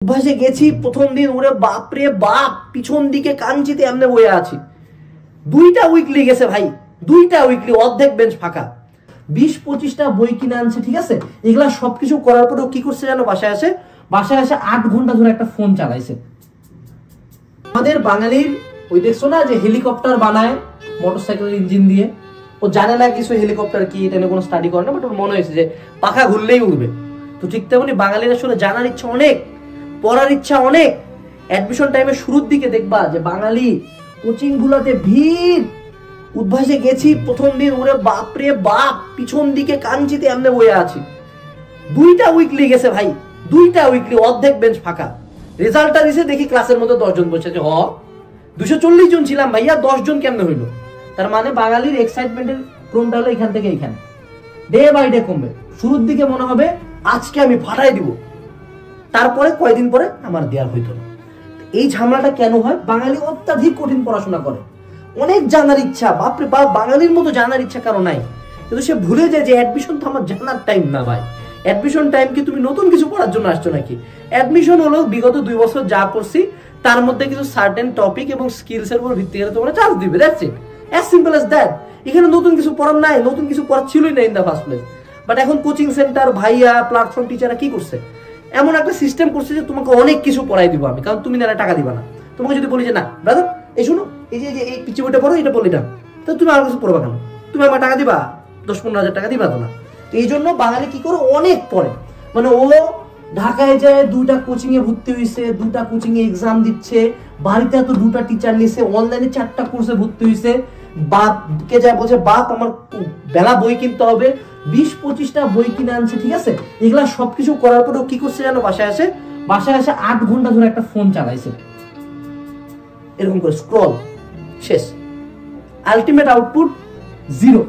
অভ্যাসে গেছি প্রথম দিন, ওরে বাপরে বাপ, পিছন দিকে কাঞ্চিতে এমনি বয়ে আছি। 2টা উইকলি গেছে ভাই, 2টা উইকলি, অর্ধেক বেঞ্চ ফাঁকা। 20-25টা বই কিনে আনছে, ঠিক আছে। এগুলা সবকিছু করার পরেও কি করছে জানো, বাসায় আসে 8 ঘন্টা ধরে একটা ফোন চালাইছে। আমাদের বাঙালির ওই দেখছো না যে হেলিকপ্টার বানায় মোটরসাইকেলের ইঞ্জিন দিয়ে, ও জানে না কিছু হেলিকপ্টার কি, এটা নিয়ে কোনো স্টাডি করে না, বাট ওর মনে হয়েছে যে পাখা ঘুরলেই উড়বে। তো ঠিক তেমনি বাঙালির আসলে জানার ইচ্ছা অনেক, পড়ার ইচ্ছা অনেক। অ্যাডমিশন টাইমে শুরুর দিকে দেখবা যে বাঙালি কোচিং গুলাতে ভিড়। উদ্ভাসে গেছি প্রথম দিন, ওরে বাপরে বাপ, পিছন দিকে কাঞ্চিতে এমনি বয়ে আছি। 2টা উইকলি গেছে ভাই, 2টা উইকলি, অর্ধেক বেঞ্চ ফাঁকা। রেজাল্টটা দিছে, দেখি ক্লাসের মধ্যে 10 জন বসেছে। 240 জন ছিলাম ভাইয়া, 10 জন কেমনে হইলো? তার মানে বাঙালির এক্সাইটমেন্টের ক্রমটা হলো এখান থেকে এখানে, ডে বাই ডে কমবে। শুরুর দিকে মনে হবে আজকে আমি ফাটাই দিব, তারপরে কয়েকদিন পরে আমার দেওয়ার হইতো না। এই ঝামেলাটা কেন হয়? বাঙালি অত্যাধিক কঠিন পড়াশোনা করে, অনেক জানার ইচ্ছা, বাপরে বাপ, বাঙালির মতো জানার ইচ্ছা কারো নাই। কিন্তু সে ভুলে যায় যে অ্যাডমিশন তো আমার জানার টাইম না ভাই। অ্যাডমিশন টাইম কি তুমি নতুন কিছু পড়ার জন্য আসছো নাকি? অ্যাডমিশন হলো বিগত 2 বছর যা পড়ছি তার মধ্যে কিছু সার্টেন টপিক এবং স্কিলস এর উপর ভিত্তি করে তোমরা চান্স দিবে, that's it, as simple as that. এখানে নতুন কিছু পড়ার নাই, নতুন কিছু পড়ার ছিলই না in the first place. But এখন কোচিং সেন্টার ভাইয়া, প্ল্যাটফর্ম টিচাররা কি করছে, এমন একটা সিস্টেম করছে যে তোমাকে অনেক কিছু পড়াই দিব আমি, কারণ তুমি না টাকা দিবা না। তোমাকে যদি বলি যে না ব্রাদার এই শুনো, এই যে এই পিছিয়ে বইটা পড়ো, এটা বলি না, তো তুমি আর কিছু পড়বা কেন? তুমি আমার টাকা দিবা, 10-15 হাজার টাকা দিবা তো না। তো এই জন্য বাঙালি কি করে, অনেক পড়ে। মানে ও ঢাকায় যায়, 2টা কোচিং এ ভর্তি হয়েছে, 2টা কোচিং এ এক্সাম দিচ্ছে, বাড়িতে এত 2টা টিচার নিছে, অনলাইনে 4টা কোর্সে ভর্তি হয়েছে। বাপকে যায় বলছে বাপ আমার বেলা বই কিনতে হবে, 20-25টা বই কিনে আনছে, ঠিক আছে। এগুলা সবকিছু করার পরেও কি করছে জানো, বাসায় আসে 8 ঘন্টা ধরে একটা ফোন চালাইছে, এরকম করে স্ক্রল, শেষ। Ultimate output 0।